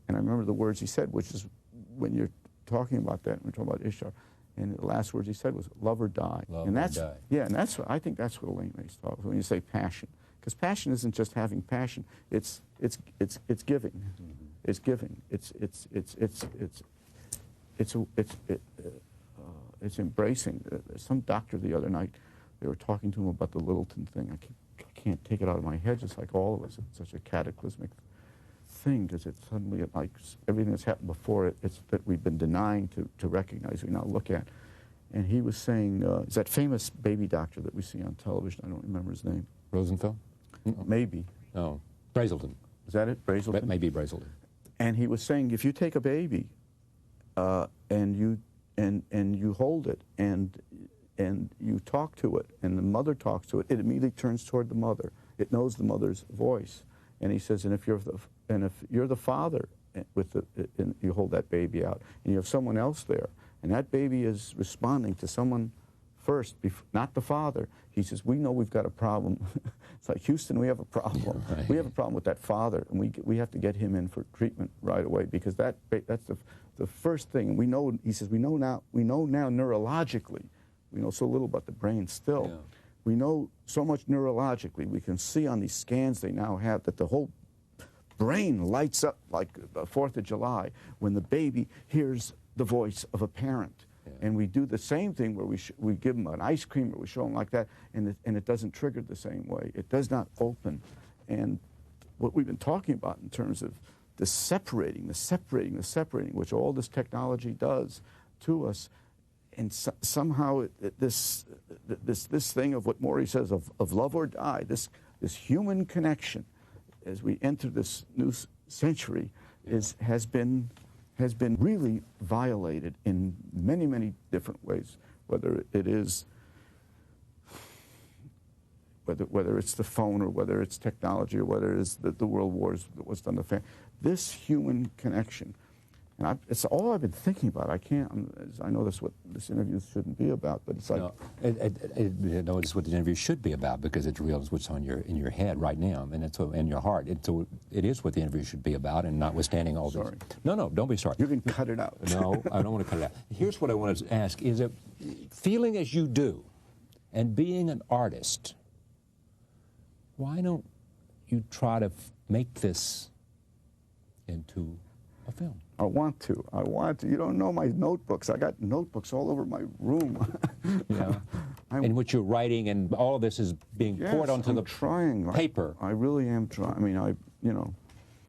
And I remember the words he said, which is when you're talking about that, when we're talking about Ishtar, and the last words he said was, love or die. Love and that's, or die. Yeah, and that's what, I think that's what Elaine May's talking about when you say passion. Because passion isn't just having passion, it's giving. Mm-hmm. It's giving. It's embracing. Some doctor the other night, they were talking to him about the Littleton thing. I can't take it out of my head, just like all of us. It's such a cataclysmic thing, because it's suddenly like everything that's happened before it, it's that we've been denying to recognize, we now look at. And he was saying, is that famous baby doctor that we see on television? I don't remember his name. Rosenfeld? Maybe. No. Brazelton. Is that it? Brazelton? Maybe Brazelton. And he was saying, if you take a baby and you hold it and you talk to it and the mother talks to it, it immediately turns toward the mother. It knows the mother's voice. And he says, and if you're the father and you hold that baby out and you have someone else there, and that baby is responding to someone first, not the father, he says, we know we've got a problem. It's like, Houston, we have a problem. Yeah, right. We have a problem with that father, and we have to get him in for treatment right away, because that's the first thing. And we know, he says, we know now neurologically, we know so little about the brain still. Yeah. We know so much neurologically. We can see on these scans they now have that the whole brain lights up like the 4th of July when the baby hears the voice of a parent. Yeah. And we do the same thing where we give them an ice cream or we show them like that, and it doesn't trigger the same way. It does not open. And what we've been talking about in terms of the separating, which all this technology does to us, and somehow this thing of what Maury says of love or die, this human connection as we enter this new century has been really violated in many, many different ways, whether it's the phone, or whether it's technology, or whether it's the world wars that was done to family. This human connection, and it's all I've been thinking about. I know that's what this interview shouldn't be about, but it's like... No, it's what the interview should be about, because it reveals what's in your head right now, and it's in your heart. It is what the interview should be about, and notwithstanding all Sorry. this. No, don't be sorry. You can cut it out. No, I don't want to cut it out. Here's what I want to ask, is that feeling as you do, and being an artist, why don't you try to make this into a film? I want to. You don't know my notebooks. I got notebooks all over my room. Yeah. In which you're writing, and all of this is being poured onto the trying. paper. I really am trying. I mean,